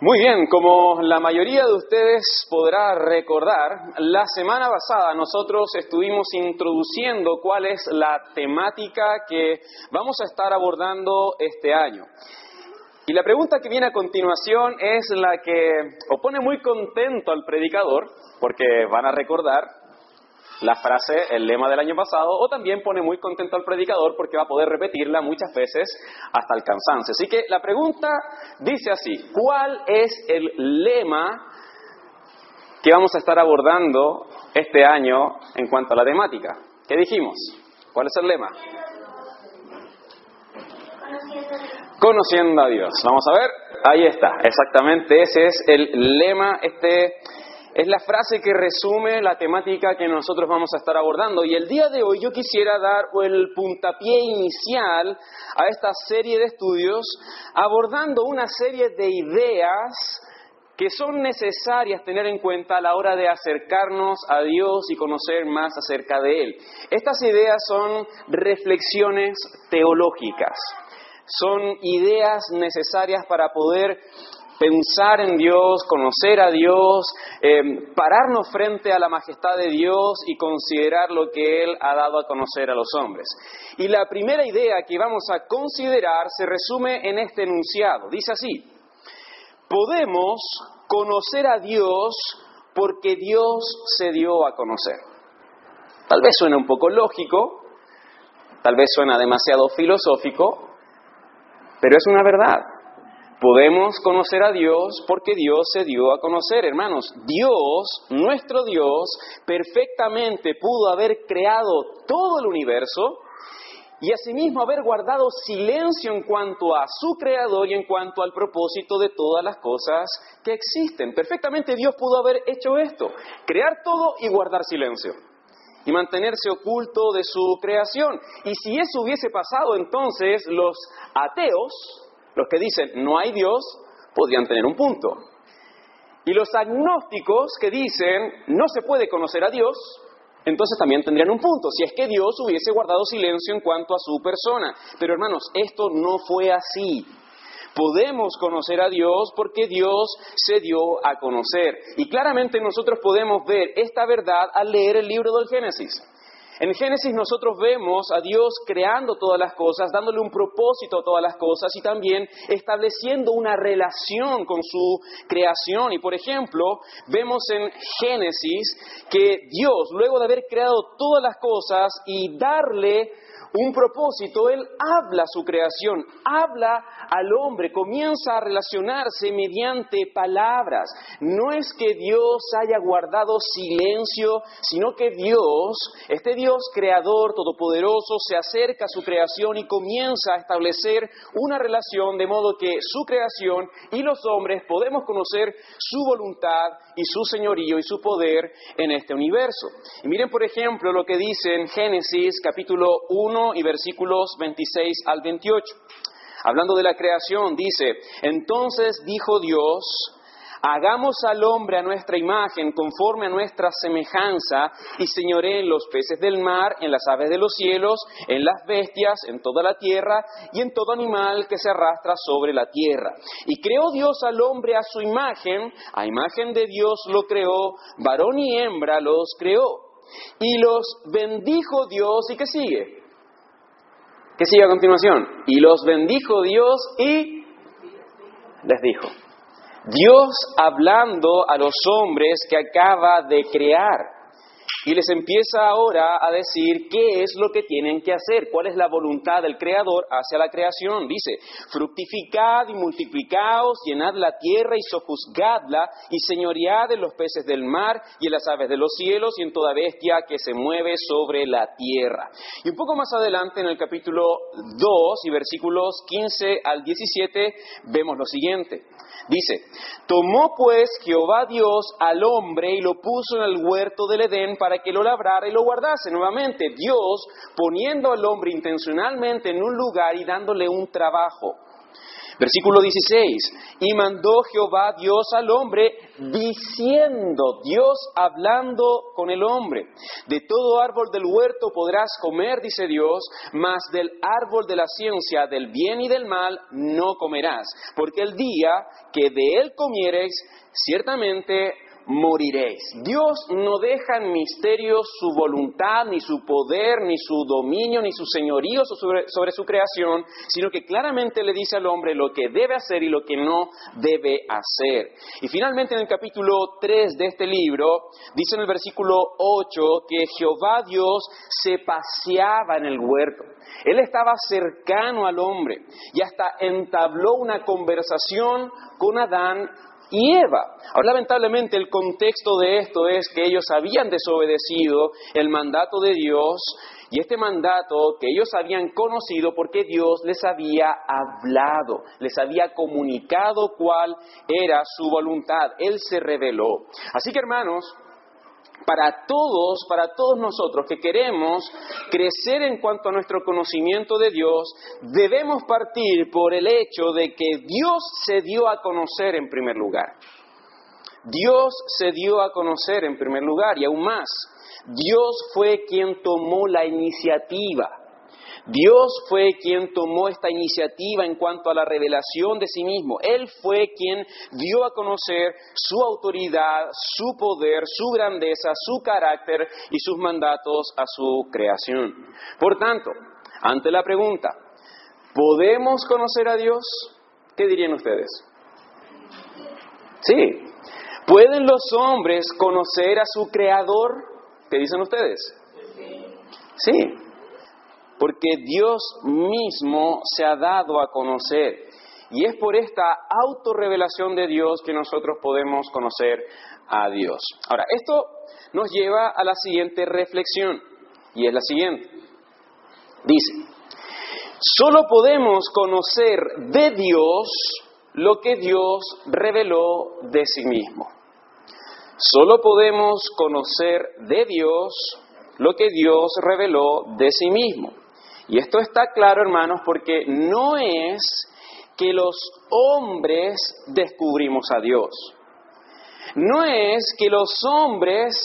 Muy bien, como la mayoría de ustedes podrá recordar, la semana pasada nosotros estuvimos introduciendo cuál es la temática que vamos a estar abordando este año. Y la pregunta que viene a continuación es la que o pone muy contento al predicador, porque van a recordar la frase, el lema del año pasado, o también pone muy contento al predicador porque va a poder repetirla muchas veces hasta el cansancio. Así que la pregunta dice así: ¿cuál es el lema que vamos a estar abordando este año en cuanto a la temática? ¿Qué dijimos? ¿Cuál es el lema? Conociendo a Dios. Vamos a ver, ahí está, exactamente, ese es el lema, es la frase que resume la temática que nosotros vamos a estar abordando. Y el día de hoy yo quisiera dar el puntapié inicial a esta serie de estudios, abordando una serie de ideas que son necesarias tener en cuenta a la hora de acercarnos a Dios y conocer más acerca de Él. Estas ideas son reflexiones teológicas, son ideas necesarias para poder pensar en Dios, conocer a Dios, pararnos frente a la majestad de Dios y considerar lo que Él ha dado a conocer a los hombres. Y la primera idea que vamos a considerar se resume en este enunciado. Dice así: podemos conocer a Dios porque Dios se dio a conocer. Tal vez suena un poco lógico, tal vez suena demasiado filosófico, pero es una verdad. Podemos conocer a Dios porque Dios se dio a conocer. Hermanos, Dios, nuestro Dios, perfectamente pudo haber creado todo el universo y asimismo haber guardado silencio en cuanto a su creador y en cuanto al propósito de todas las cosas que existen. Perfectamente Dios pudo haber hecho esto, crear todo y guardar silencio y mantenerse oculto de su creación. Y si eso hubiese pasado, entonces los ateos, los que dicen no hay Dios, podrían tener un punto. Y los agnósticos que dicen no se puede conocer a Dios, entonces también tendrían un punto, si es que Dios hubiese guardado silencio en cuanto a su persona. Pero hermanos, esto no fue así. Podemos conocer a Dios porque Dios se dio a conocer. Y claramente nosotros podemos ver esta verdad al leer el libro del Génesis. En Génesis nosotros vemos a Dios creando todas las cosas, dándole un propósito a todas las cosas y también estableciendo una relación con su creación. Y por ejemplo, vemos en Génesis que Dios, luego de haber creado todas las cosas y darle un propósito, Él habla a su creación, habla al hombre, comienza a relacionarse mediante palabras. No es que Dios haya guardado silencio, sino que Dios, este Dios creador, todopoderoso, se acerca a su creación y comienza a establecer una relación de modo que su creación y los hombres podemos conocer su voluntad y su señorío y su poder en este universo. Y miren por ejemplo lo que dice en Génesis capítulo 1 y versículos 26 al 28. Hablando de la creación, dice: entonces dijo Dios, hagamos al hombre a nuestra imagen, conforme a nuestra semejanza, y señoree en los peces del mar, en las aves de los cielos, en las bestias, en toda la tierra, y en todo animal que se arrastra sobre la tierra. Y creó Dios al hombre a su imagen, a imagen de Dios lo creó, varón y hembra los creó. Y los bendijo Dios, ¿y qué sigue? ¿Qué sigue a continuación? Y los bendijo Dios y les dijo. Dios hablando a los hombres que acaba de crear. Y les empieza ahora a decir qué es lo que tienen que hacer, cuál es la voluntad del Creador hacia la creación. Dice: fructificad y multiplicaos, llenad la tierra y sojuzgadla, y señoread en los peces del mar y en las aves de los cielos y en toda bestia que se mueve sobre la tierra. Y un poco más adelante en el capítulo 2 y versículos 15 al 17 vemos lo siguiente. Dice: tomó pues Jehová Dios al hombre y lo puso en el huerto del Edén para que lo labrara y lo guardase. Nuevamente, Dios poniendo al hombre intencionalmente en un lugar y dándole un trabajo. Versículo 16, y mandó Jehová Dios al hombre diciendo, Dios hablando con el hombre, de todo árbol del huerto podrás comer, dice Dios, mas del árbol de la ciencia del bien y del mal no comerás, porque el día que de él comiereis, ciertamente moriréis. Dios no deja en misterio su voluntad, ni su poder, ni su dominio, ni su señorío sobre su creación, sino que claramente le dice al hombre lo que debe hacer y lo que no debe hacer. Y finalmente en el capítulo 3 de este libro, dice en el versículo 8 que Jehová Dios se paseaba en el huerto. Él estaba cercano al hombre y hasta entabló una conversación con Adán y Eva. Ahora, lamentablemente, el contexto de esto es que ellos habían desobedecido el mandato de Dios, y este mandato que ellos habían conocido porque Dios les había hablado, les había comunicado cuál era su voluntad. Él se reveló. Así que, hermanos, para todos nosotros que queremos crecer en cuanto a nuestro conocimiento de Dios, debemos partir por el hecho de que Dios se dio a conocer en primer lugar. Dios se dio a conocer en primer lugar, y aún más, Dios fue quien tomó la iniciativa. Dios fue quien tomó esta iniciativa en cuanto a la revelación de sí mismo. Él fue quien dio a conocer su autoridad, su poder, su grandeza, su carácter y sus mandatos a su creación. Por tanto, ante la pregunta, ¿podemos conocer a Dios? ¿Qué dirían ustedes? Sí. ¿Pueden los hombres conocer a su Creador? ¿Qué dicen ustedes? Sí. Porque Dios mismo se ha dado a conocer. Y es por esta autorrevelación de Dios que nosotros podemos conocer a Dios. Ahora, esto nos lleva a la siguiente reflexión, y es la siguiente. Dice, solo podemos conocer de Dios lo que Dios reveló de sí mismo. Solo podemos conocer de Dios lo que Dios reveló de sí mismo. Y esto está claro, hermanos, porque no es que los hombres descubrimos a Dios. No es que los hombres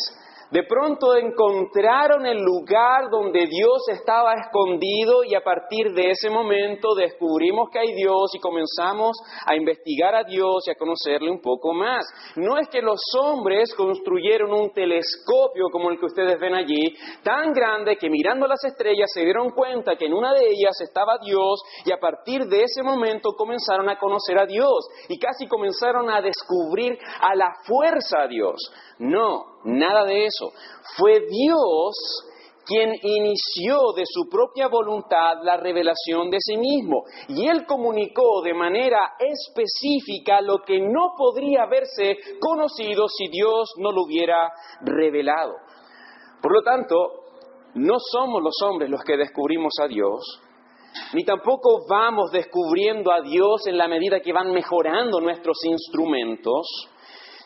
de pronto encontraron el lugar donde Dios estaba escondido y a partir de ese momento descubrimos que hay Dios y comenzamos a investigar a Dios y a conocerle un poco más. No es que los hombres construyeron un telescopio como el que ustedes ven allí, tan grande que mirando las estrellas se dieron cuenta que en una de ellas estaba Dios y a partir de ese momento comenzaron a conocer a Dios y casi comenzaron a descubrir a la fuerza a Dios. No, nada de eso. Fue Dios quien inició de su propia voluntad la revelación de sí mismo. Y Él comunicó de manera específica lo que no podría haberse conocido si Dios no lo hubiera revelado. Por lo tanto, no somos los hombres los que descubrimos a Dios, ni tampoco vamos descubriendo a Dios en la medida que van mejorando nuestros instrumentos,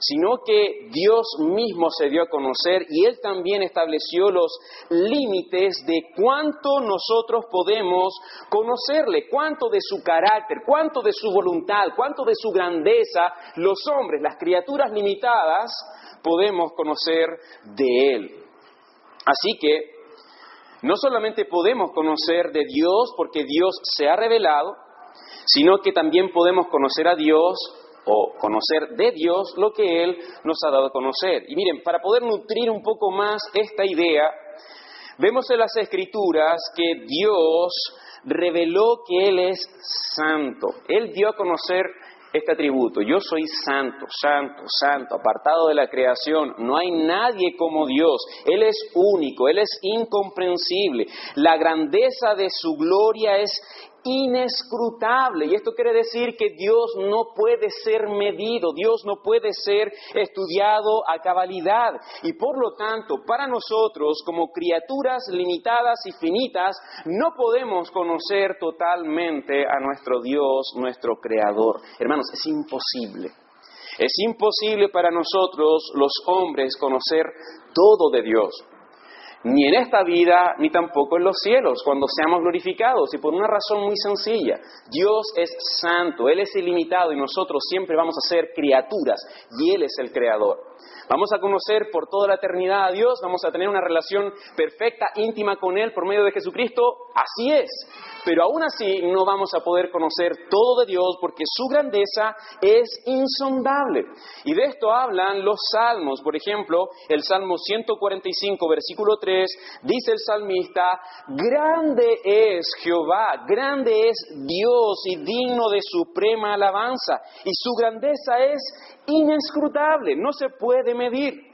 sino que Dios mismo se dio a conocer y Él también estableció los límites de cuánto nosotros podemos conocerle, cuánto de su carácter, cuánto de su voluntad, cuánto de su grandeza los hombres, las criaturas limitadas, podemos conocer de Él. Así que no solamente podemos conocer de Dios porque Dios se ha revelado, sino que también podemos conocer a Dios o conocer de Dios lo que Él nos ha dado a conocer. Y miren, para poder nutrir un poco más esta idea, vemos en las Escrituras que Dios reveló que Él es santo. Él dio a conocer este atributo. Yo soy santo, santo, santo, apartado de la creación. No hay nadie como Dios. Él es único, Él es incomprensible. La grandeza de su gloria es inescrutable. Y esto quiere decir que Dios no puede ser medido, Dios no puede ser estudiado a cabalidad. Y por lo tanto, para nosotros, como criaturas limitadas y finitas, no podemos conocer totalmente a nuestro Dios, nuestro Creador. Hermanos, es imposible. Es imposible para nosotros, los hombres, conocer todo de Dios. ni en esta vida, ni tampoco en los cielos, cuando seamos glorificados. Y por una razón muy sencilla: Dios es santo, Él es ilimitado y nosotros siempre vamos a ser criaturas y Él es el creador. Vamos a conocer por toda la eternidad a Dios, vamos a tener una relación perfecta, íntima con Él por medio de Jesucristo, así es. Pero aún así no vamos a poder conocer todo de Dios porque su grandeza es insondable. Y de esto hablan los salmos. Por ejemplo, el Salmo 145, versículo 3, dice el salmista: grande es Jehová, grande es Dios y digno de suprema alabanza. Y su grandeza es inescrutable, no se puede medir.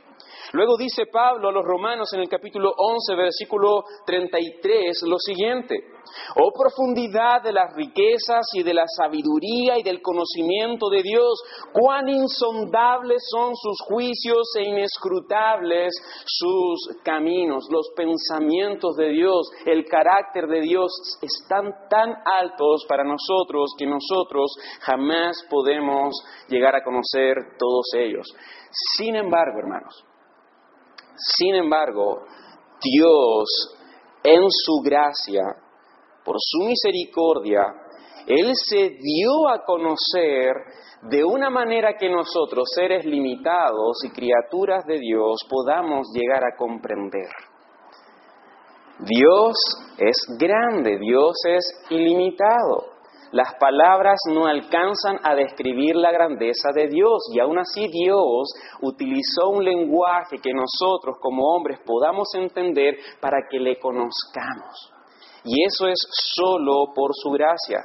Luego dice Pablo a los Romanos en el capítulo 11, versículo 33, lo siguiente: oh profundidad de las riquezas y de la sabiduría y del conocimiento de Dios, cuán insondables son sus juicios e inescrutables sus caminos. Los pensamientos de Dios, el carácter de Dios están tan altos para nosotros que nosotros jamás podemos llegar a conocer todos ellos. Sin embargo, hermanos, Dios, en su gracia, por su misericordia, Él se dio a conocer de una manera que nosotros, seres limitados y criaturas de Dios, podamos llegar a comprender. Dios es grande, Dios es ilimitado. Las palabras no alcanzan a describir la grandeza de Dios, y aún así Dios utilizó un lenguaje que nosotros como hombres podamos entender para que le conozcamos. Y eso es solo por su gracia.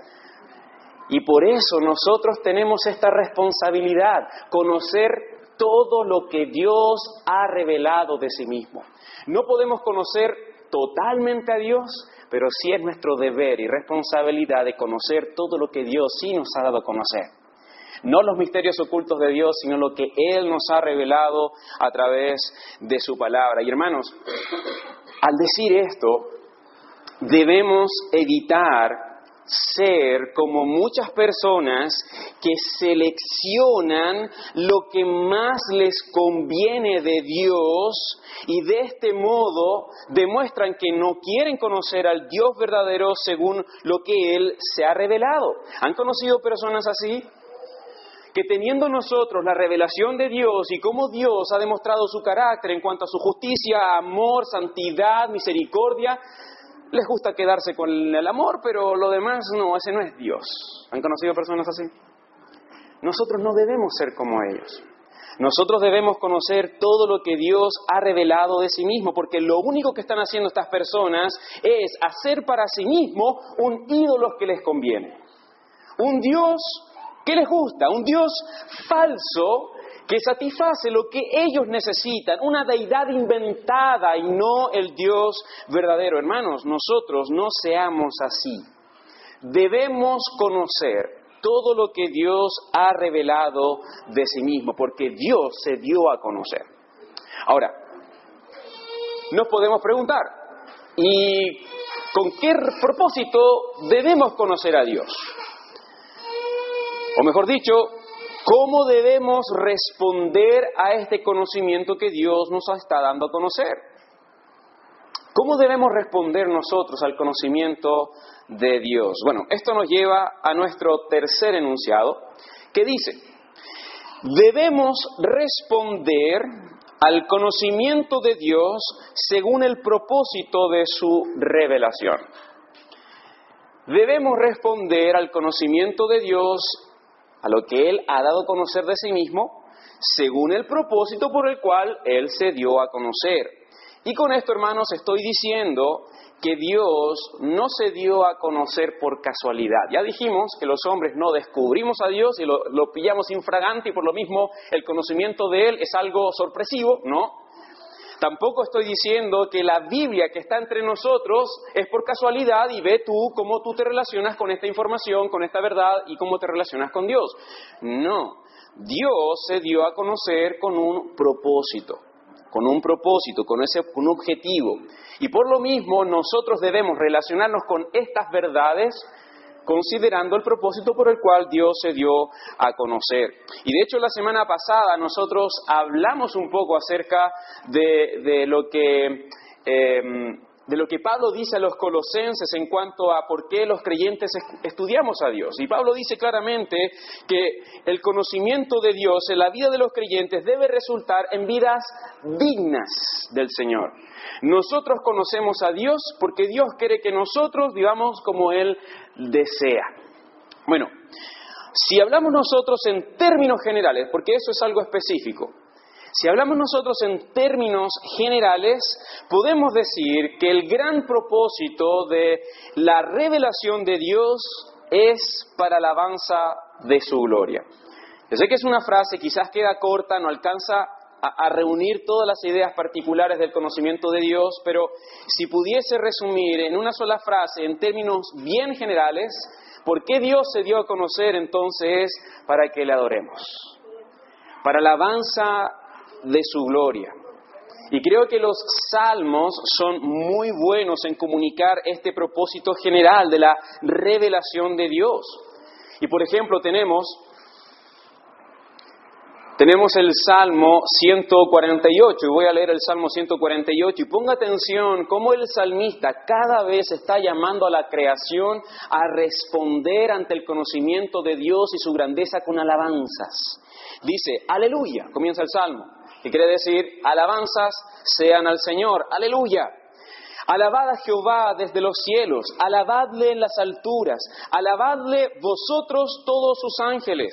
Y por eso nosotros tenemos esta responsabilidad: conocer todo lo que Dios ha revelado de sí mismo. No podemos conocer totalmente a Dios, pero sí es nuestro deber y responsabilidad de conocer todo lo que Dios sí nos ha dado a conocer. No los misterios ocultos de Dios, sino lo que Él nos ha revelado a través de su palabra. Y hermanos, al decir esto, debemos evitar ser como muchas personas que seleccionan lo que más les conviene de Dios y de este modo demuestran que no quieren conocer al Dios verdadero según lo que Él se ha revelado. ¿Han conocido personas así? Que teniendo nosotros la revelación de Dios y cómo Dios ha demostrado su carácter en cuanto a su justicia, amor, santidad, misericordia, les gusta quedarse con el amor, pero lo demás no, ese no es Dios. ¿Han conocido personas así? Nosotros no debemos ser como ellos. Nosotros debemos conocer todo lo que Dios ha revelado de sí mismo, porque lo único que están haciendo estas personas es hacer para sí mismo un ídolo que les conviene. Un Dios que les gusta, un Dios falso que satisface lo que ellos necesitan, una deidad inventada y no el Dios verdadero. Hermanos, nosotros no seamos así. Debemos conocer todo lo que Dios ha revelado de sí mismo, porque Dios se dio a conocer. Ahora, nos podemos preguntar, ¿y con qué propósito debemos conocer a Dios? O mejor dicho, ¿cómo debemos responder a este conocimiento que Dios nos está dando a conocer? ¿Cómo debemos responder nosotros al conocimiento de Dios? Bueno, esto nos lleva a nuestro tercer enunciado, que dice: debemos responder al conocimiento de Dios según el propósito de su revelación. Debemos responder al conocimiento de Dios, a lo que Él ha dado a conocer de sí mismo, según el propósito por el cual Él se dio a conocer. Y con esto, hermanos, estoy diciendo que Dios no se dio a conocer por casualidad. Ya dijimos que los hombres no descubrimos a Dios y lo pillamos infragante y por lo mismo el conocimiento de Él es algo sorpresivo, ¿no? Tampoco estoy diciendo que la Biblia que está entre nosotros es por casualidad y ve tú cómo tú te relacionas con esta información, con esta verdad y cómo te relacionas con Dios. No, Dios se dio a conocer con un propósito, con un objetivo. Y por lo mismo nosotros debemos relacionarnos con estas verdades considerando el propósito por el cual Dios se dio a conocer. Y de hecho la semana pasada nosotros hablamos un poco acerca de lo que de lo que Pablo dice a los colosenses en cuanto a por qué los creyentes estudiamos a Dios. Y Pablo dice claramente que el conocimiento de Dios en la vida de los creyentes debe resultar en vidas dignas del Señor. Nosotros conocemos a Dios porque Dios quiere que nosotros vivamos como Él desea. Bueno, si hablamos nosotros en términos generales, porque eso es algo específico, si hablamos nosotros en términos generales, podemos decir que el gran propósito de la revelación de Dios es para la alabanza de su gloria. Yo sé que es una frase, quizás queda corta, no alcanza a reunir todas las ideas particulares del conocimiento de Dios, pero si pudiese resumir en una sola frase, en términos bien generales, ¿por qué Dios se dio a conocer entonces? Para que le adoremos, para la alabanza de su gloria. Y creo que los salmos son muy buenos en comunicar este propósito general de la revelación de Dios. Y por ejemplo tenemos el Salmo 148, y voy a leer el Salmo 148, y ponga atención cómo el salmista cada vez está llamando a la creación a responder ante el conocimiento de Dios y su grandeza con alabanzas. Dice, aleluya, comienza el Salmo, que quiere decir, alabanzas sean al Señor, aleluya. Alabad a Jehová desde los cielos, alabadle en las alturas, alabadle vosotros todos sus ángeles,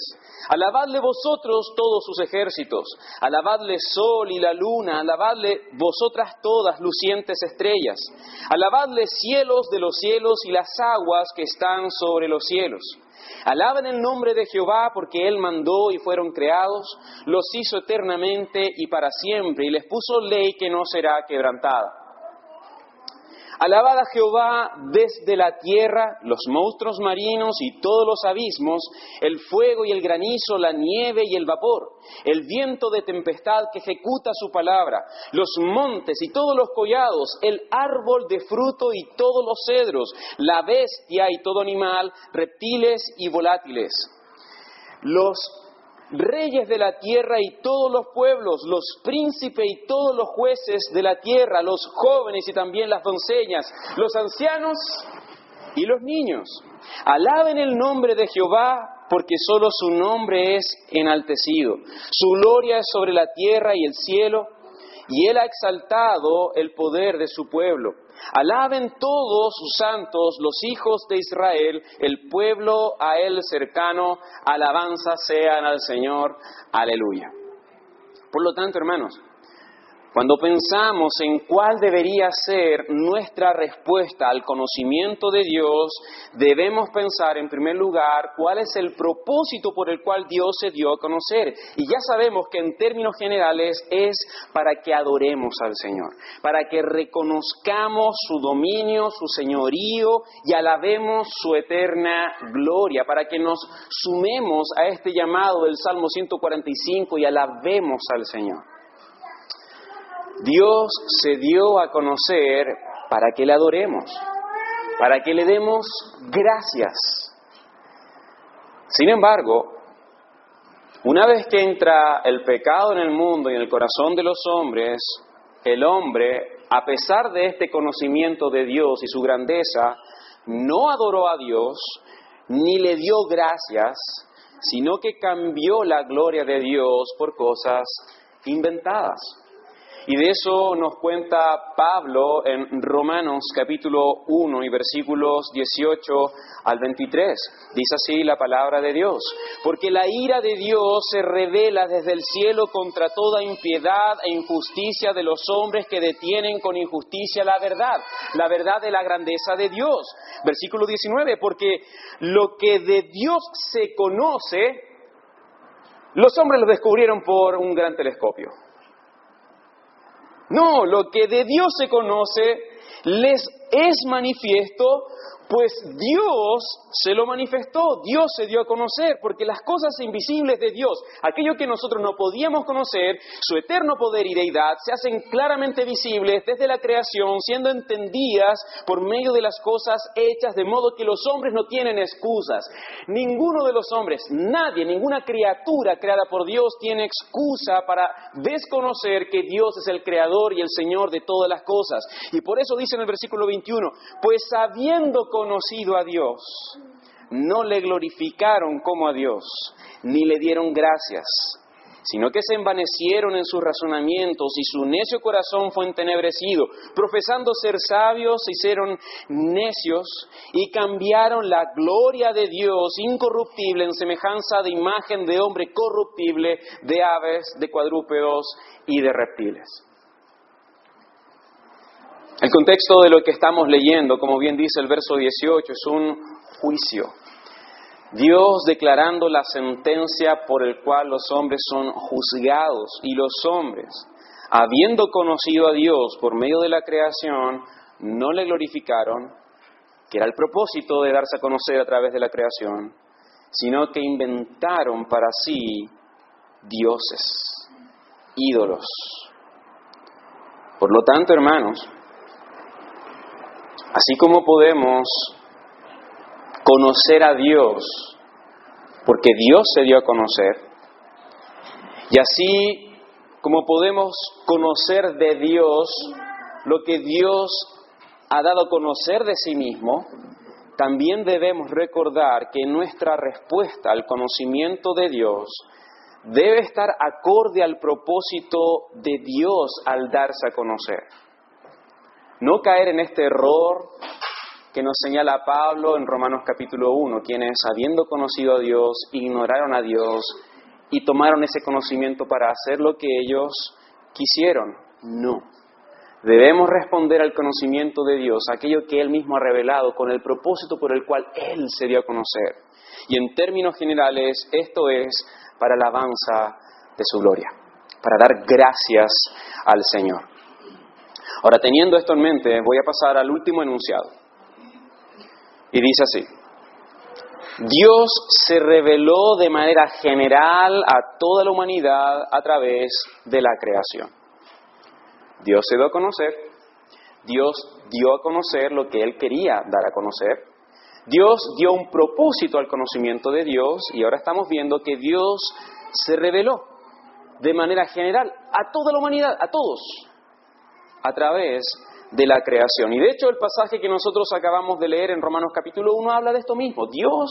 alabadle vosotros todos sus ejércitos, alabadle sol y la luna, alabadle vosotras todas lucientes estrellas, alabadle cielos de los cielos y las aguas que están sobre los cielos. Alaben el nombre de Jehová porque Él mandó y fueron creados, los hizo eternamente y para siempre, y les puso ley que no será quebrantada. Alabad a Jehová desde la tierra, los monstruos marinos y todos los abismos, el fuego y el granizo, la nieve y el vapor, el viento de tempestad que ejecuta su palabra, los montes y todos los collados, el árbol de fruto y todos los cedros, la bestia y todo animal, reptiles y volátiles. Los reyes de la tierra y todos los pueblos, los príncipes y todos los jueces de la tierra, los jóvenes y también las doncellas, los ancianos y los niños. Alaben el nombre de Jehová, porque solo su nombre es enaltecido. Su gloria es sobre la tierra y el cielo, y Él ha exaltado el poder de su pueblo. Alaben todos sus santos, los hijos de Israel, el pueblo a Él cercano, alabanzas sean al Señor, aleluya. Por lo tanto, hermanos, cuando pensamos en cuál debería ser nuestra respuesta al conocimiento de Dios, debemos pensar en primer lugar cuál es el propósito por el cual Dios se dio a conocer. Y ya sabemos que en términos generales es para que adoremos al Señor, para que reconozcamos su dominio, su señorío y alabemos su eterna gloria, para que nos sumemos a este llamado del Salmo 145 y alabemos al Señor. Dios se dio a conocer para que le adoremos, para que le demos gracias. Sin embargo, una vez que entra el pecado en el mundo y en el corazón de los hombres, el hombre, a pesar de este conocimiento de Dios y su grandeza, no adoró a Dios ni le dio gracias, sino que cambió la gloria de Dios por cosas inventadas. Y de eso nos cuenta Pablo en Romanos capítulo 1 y versículos 18 al 23. Dice así la palabra de Dios. Porque la ira de Dios se revela desde el cielo contra toda impiedad e injusticia de los hombres que detienen con injusticia la verdad de la grandeza de Dios. Versículo 19. Porque lo que de Dios se conoce, los hombres lo descubrieron por un gran telescopio. No, lo que de Dios se conoce les es manifiesto, pues Dios se lo manifestó, Dios se dio a conocer, porque las cosas invisibles de Dios, aquello que nosotros no podíamos conocer, su eterno poder y deidad, se hacen claramente visibles desde la creación, siendo entendidas por medio de las cosas hechas, de modo que los hombres no tienen excusas. Ninguno de los hombres, nadie, ninguna criatura creada por Dios tiene excusa para desconocer que Dios es el creador y el Señor de todas las cosas. Y por eso dice en el versículo 21, pues habiendo conocido a Dios, no le glorificaron como a Dios, ni le dieron gracias, sino que se envanecieron en sus razonamientos y su necio corazón fue entenebrecido. Profesando ser sabios, se hicieron necios y cambiaron la gloria de Dios incorruptible en semejanza de imagen de hombre corruptible, de aves, de cuadrúpedos y de reptiles. El contexto de lo que estamos leyendo, como bien dice el verso 18, es un juicio. Dios declarando la sentencia por el cual los hombres son juzgados, y los hombres, habiendo conocido a Dios por medio de la creación, no le glorificaron, que era el propósito de darse a conocer a través de la creación, sino que inventaron para sí dioses, ídolos. Por lo tanto, hermanos, así como podemos conocer a Dios, porque Dios se dio a conocer, y así como podemos conocer de Dios lo que Dios ha dado a conocer de sí mismo, también debemos recordar que nuestra respuesta al conocimiento de Dios debe estar acorde al propósito de Dios al darse a conocer. No caer en este error que nos señala Pablo en Romanos capítulo 1, quienes, habiendo conocido a Dios, ignoraron a Dios y tomaron ese conocimiento para hacer lo que ellos quisieron. No. Debemos responder al conocimiento de Dios, aquello que Él mismo ha revelado, con el propósito por el cual Él se dio a conocer. Y en términos generales, esto es para la alabanza de su gloria, para dar gracias al Señor. Ahora, teniendo esto en mente, voy a pasar al último enunciado. Y dice así: Dios se reveló de manera general a toda la humanidad a través de la creación. Dios se dio a conocer, Dios dio a conocer lo que Él quería dar a conocer, Dios dio un propósito al conocimiento de Dios, y ahora estamos viendo que Dios se reveló de manera general a toda la humanidad, a todos, a través de la creación. Y de hecho el pasaje que nosotros acabamos de leer en Romanos capítulo 1 habla de esto mismo. Dios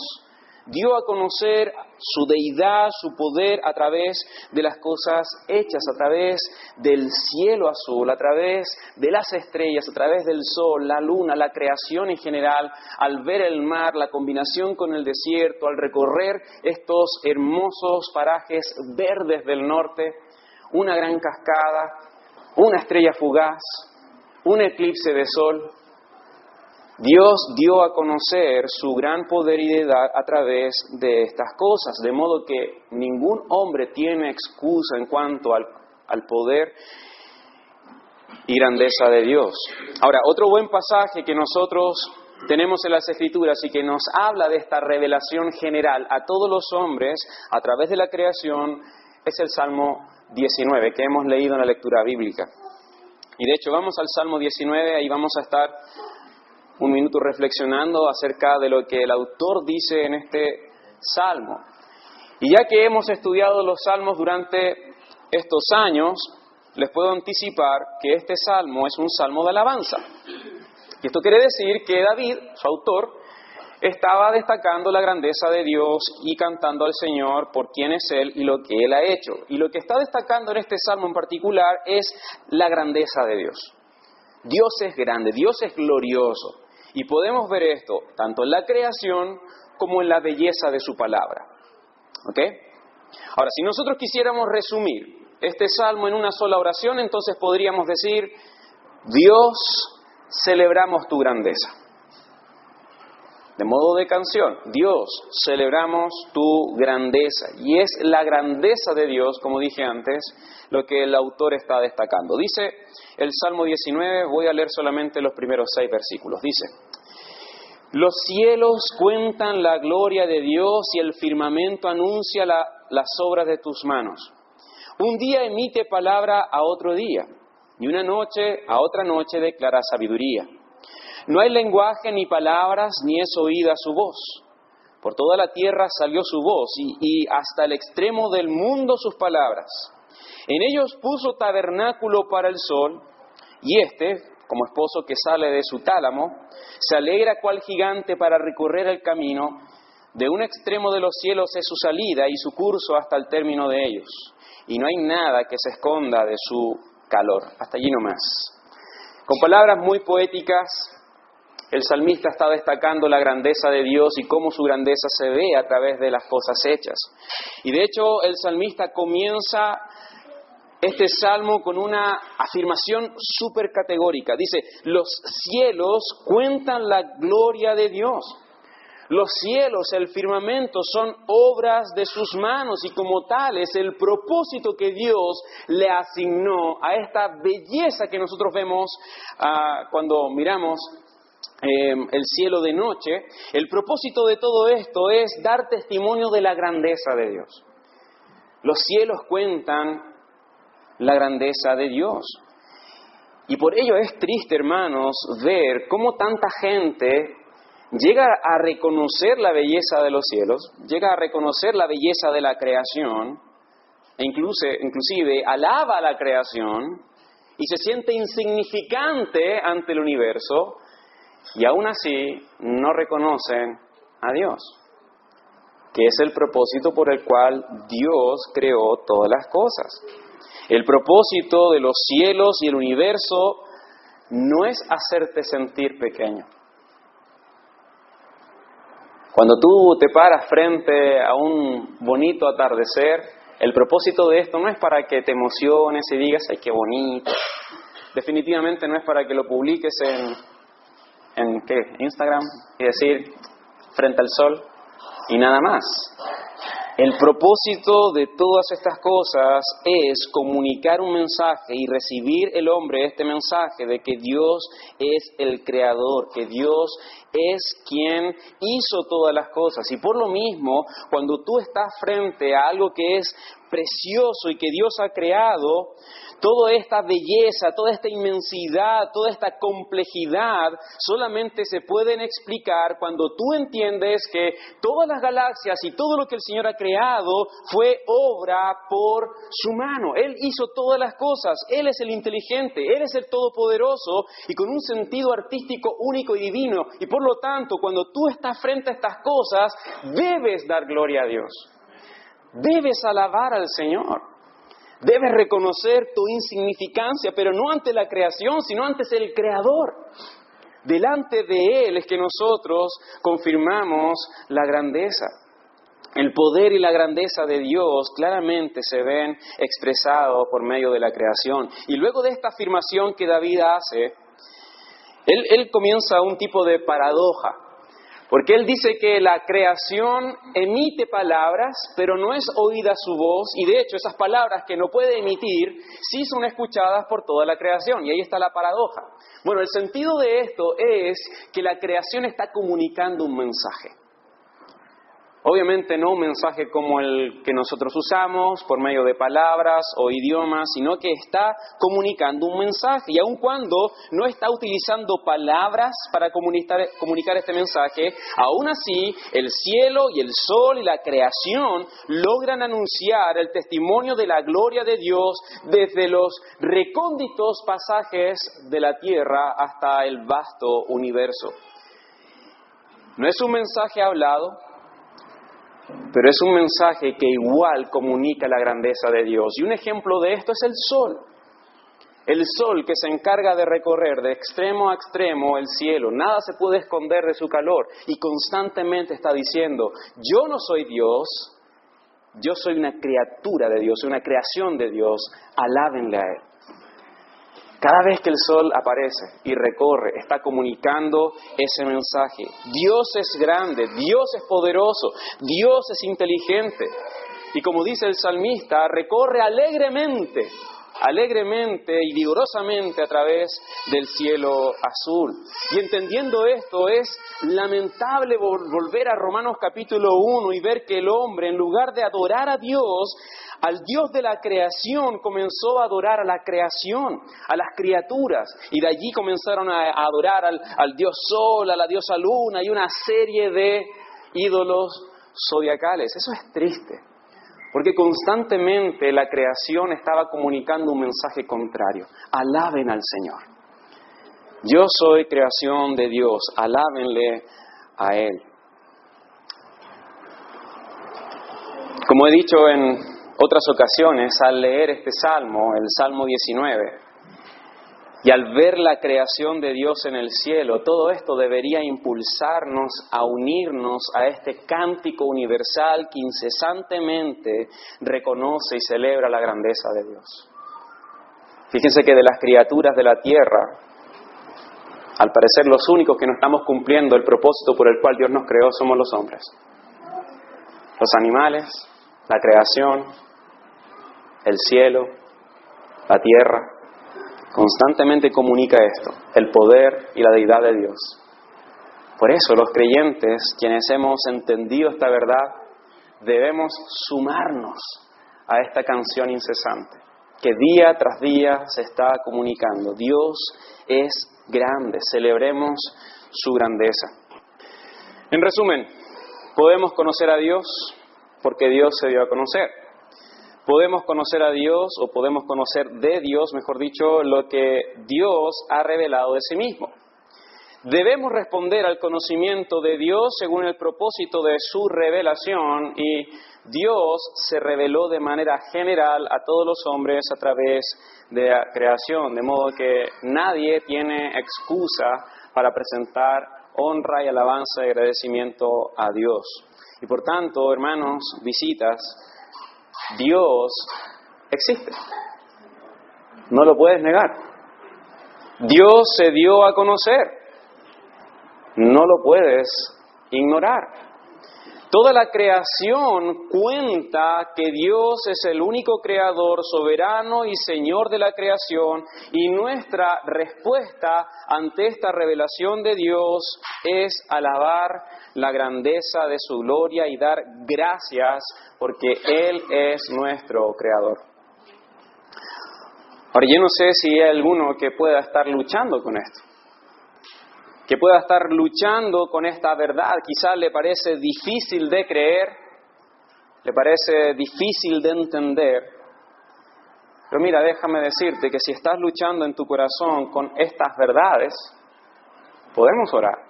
dio a conocer su deidad, su poder a través de las cosas hechas, a través del cielo azul, a través de las estrellas, a través del sol, la luna, la creación en general, al ver el mar, la combinación con el desierto, al recorrer estos hermosos parajes verdes del norte, una gran cascada, una estrella fugaz, un eclipse de sol. Dios dio a conocer su gran poder y deidad a través de estas cosas, de modo que ningún hombre tiene excusa en cuanto al poder y grandeza de Dios. Ahora, otro buen pasaje que nosotros tenemos en las Escrituras y que nos habla de esta revelación general a todos los hombres a través de la creación es el Salmo 19, que hemos leído en la lectura bíblica. Y de hecho vamos al Salmo 19, ahí vamos a estar un minuto reflexionando acerca de lo que el autor dice en este Salmo. Y ya que hemos estudiado los Salmos durante estos años, les puedo anticipar que este Salmo es un Salmo de alabanza. Y esto quiere decir que David, su autor, estaba destacando la grandeza de Dios y cantando al Señor por quién es Él y lo que Él ha hecho. Y lo que está destacando en este Salmo en particular es la grandeza de Dios. Dios es grande, Dios es glorioso. Y podemos ver esto tanto en la creación como en la belleza de su palabra. ¿Ok? Ahora, si nosotros quisiéramos resumir este Salmo en una sola oración, entonces podríamos decir: Dios, celebramos tu grandeza. de modo de canción: Dios, celebramos tu grandeza. Y es la grandeza de Dios, como dije antes, lo que el autor está destacando. Dice el Salmo 19, voy a leer solamente los primeros 6 versículos. Dice: los cielos cuentan la gloria de Dios y el firmamento anuncia las obras de tus manos. Un día emite palabra a otro día, y una noche a otra noche declara sabiduría. No hay lenguaje ni palabras, ni es oída su voz. Por toda la tierra salió su voz, y hasta el extremo del mundo sus palabras. En ellos puso tabernáculo para el sol, y éste, como esposo que sale de su tálamo, se alegra cual gigante para recorrer el camino. De un extremo de los cielos es su salida, y su curso hasta el término de ellos. Y no hay nada que se esconda de su calor. Hasta allí nomás. Con palabras muy poéticas, el salmista está destacando la grandeza de Dios y cómo su grandeza se ve a través de las cosas hechas. Y de hecho, el salmista comienza este salmo con una afirmación súper categórica. Dice: los cielos cuentan la gloria de Dios. Los cielos, el firmamento, son obras de sus manos, y como tales, el propósito que Dios le asignó a esta belleza que nosotros vemos cuando miramos el cielo de noche. El propósito de todo esto es dar testimonio de la grandeza de Dios. Los cielos cuentan la grandeza de Dios. Y por ello es triste, hermanos, ver cómo tanta gente llega a reconocer la belleza de los cielos, llega a reconocer la belleza de la creación, e inclusive alaba a la creación y se siente insignificante ante el universo, y aún así no reconocen a Dios, que es el propósito por el cual Dios creó todas las cosas. El propósito de los cielos y el universo no es hacerte sentir pequeño. Cuando tú te paras frente a un bonito atardecer, el propósito de esto no es para que te emociones y digas: ¡ay, qué bonito! Definitivamente no es para que lo publiques en Instagram y decir: frente al sol, y nada más. El propósito de todas estas cosas es comunicar un mensaje y recibir el hombre este mensaje de que Dios es el creador, que Dios es quien hizo todas las cosas. Y por lo mismo, cuando tú estás frente a algo que es precioso y que Dios ha creado, toda esta belleza, toda esta inmensidad, toda esta complejidad solamente se pueden explicar cuando tú entiendes que todas las galaxias y todo lo que el Señor ha creado fue obra por su mano. Él hizo todas las cosas, Él es el inteligente, Él es el todopoderoso y con un sentido artístico único y divino. Y por lo tanto, cuando tú estás frente a estas cosas, debes dar gloria a Dios, debes alabar al Señor. Debes reconocer tu insignificancia, pero no ante la creación, sino ante el Creador. Delante de Él es que nosotros confirmamos la grandeza. El poder y la grandeza de Dios claramente se ven expresados por medio de la creación. Y luego de esta afirmación que David hace, él comienza un tipo de paradoja. Porque él dice que la creación emite palabras, pero no es oída su voz, y de hecho esas palabras que no puede emitir, sí son escuchadas por toda la creación, y ahí está la paradoja. Bueno, el sentido de esto es que la creación está comunicando un mensaje. Obviamente no un mensaje como el que nosotros usamos por medio de palabras o idiomas, sino que está comunicando un mensaje. Y aun cuando no está utilizando palabras para comunicar este mensaje, aún así el cielo y el sol y la creación logran anunciar el testimonio de la gloria de Dios desde los recónditos pasajes de la tierra hasta el vasto universo. No es un mensaje hablado, pero es un mensaje que igual comunica la grandeza de Dios. Y un ejemplo de esto es el sol. El sol que se encarga de recorrer de extremo a extremo el cielo. Nada se puede esconder de su calor. Y constantemente está diciendo: yo no soy Dios, yo soy una criatura de Dios, una creación de Dios. Alábenle a Él. Cada vez que el sol aparece y recorre, está comunicando ese mensaje. Dios es grande, Dios es poderoso, Dios es inteligente. Y como dice el salmista, recorre alegremente y vigorosamente a través del cielo azul. Y entendiendo esto, es lamentable volver a Romanos capítulo 1 y ver que el hombre, en lugar de adorar a Dios, al Dios de la creación, comenzó a adorar a la creación, a las criaturas. Y de allí comenzaron a adorar al Dios Sol, a la diosa Luna y una serie de ídolos zodiacales. Eso es triste. Porque constantemente la creación estaba comunicando un mensaje contrario. Alaben al Señor. Yo soy creación de Dios, alábenle a Él. Como he dicho en otras ocasiones, al leer este salmo, el Salmo 19, y al ver la creación de Dios en el cielo, todo esto debería impulsarnos a unirnos a este cántico universal que incesantemente reconoce y celebra la grandeza de Dios. Fíjense que de las criaturas de la tierra, al parecer los únicos que no estamos cumpliendo el propósito por el cual Dios nos creó somos los hombres. Los animales, la creación, el cielo, la tierra, constantemente comunica esto, el poder y la deidad de Dios. Por eso los creyentes, quienes hemos entendido esta verdad, debemos sumarnos a esta canción incesante, que día tras día se está comunicando. Dios es grande, celebremos su grandeza. En resumen, podemos conocer a Dios porque Dios se dio a conocer. Podemos conocer a Dios, o podemos conocer de Dios, mejor dicho, lo que Dios ha revelado de sí mismo. Debemos responder al conocimiento de Dios según el propósito de su revelación, y Dios se reveló de manera general a todos los hombres a través de la creación, de modo que nadie tiene excusa para presentar honra y alabanza y agradecimiento a Dios. Y por tanto, hermanos, visitas, Dios existe. No lo puedes negar. Dios se dio a conocer. No lo puedes ignorar. Toda la creación cuenta que Dios es el único creador, soberano y Señor de la creación, y nuestra respuesta ante esta revelación de Dios es alabar la grandeza de su gloria y dar gracias porque Él es nuestro creador. Ahora, yo no sé si hay alguno que pueda estar luchando con esto, que pueda estar luchando con esta verdad. Quizás le parece difícil de creer, le parece difícil de entender. Pero mira, déjame decirte que si estás luchando en tu corazón con estas verdades, podemos orar.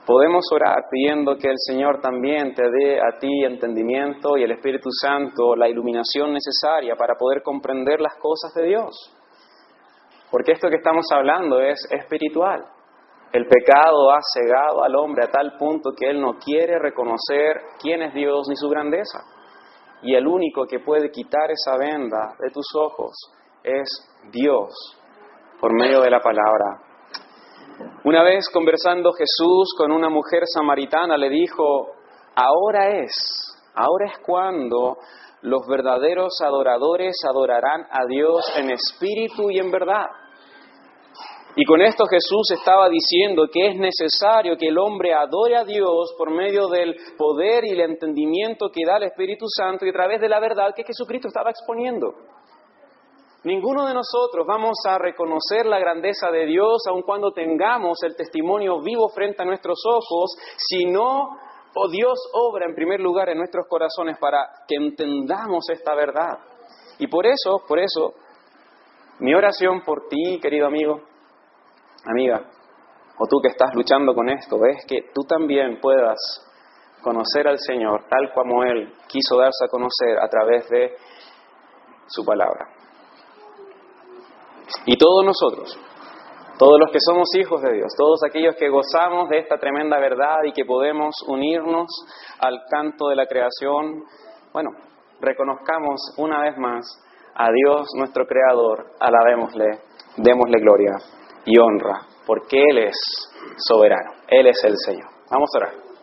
Podemos orar pidiendo que el Señor también te dé a ti entendimiento y el Espíritu Santo la iluminación necesaria para poder comprender las cosas de Dios. Porque esto que estamos hablando es espiritual. El pecado ha cegado al hombre a tal punto que él no quiere reconocer quién es Dios ni su grandeza. Y el único que puede quitar esa venda de tus ojos es Dios, por medio de la palabra. Una vez conversando Jesús con una mujer samaritana le dijo, ahora es cuando los verdaderos adoradores adorarán a Dios en espíritu y en verdad. Y con esto Jesús estaba diciendo que es necesario que el hombre adore a Dios por medio del poder y el entendimiento que da el Espíritu Santo y a través de la verdad que Jesucristo estaba exponiendo. Ninguno de nosotros vamos a reconocer la grandeza de Dios aun cuando tengamos el testimonio vivo frente a nuestros ojos, si no, Dios obra en primer lugar en nuestros corazones para que entendamos esta verdad. Y por eso, mi oración por ti, querido amigo, amiga, o tú que estás luchando con esto, es que tú también puedas conocer al Señor tal como Él quiso darse a conocer a través de su palabra. Y todos nosotros, todos los que somos hijos de Dios, todos aquellos que gozamos de esta tremenda verdad y que podemos unirnos al canto de la creación, bueno, reconozcamos una vez más a Dios nuestro Creador, alabémosle démosle gloria y honra, porque Él es soberano, Él es el Señor. Vamos a orar.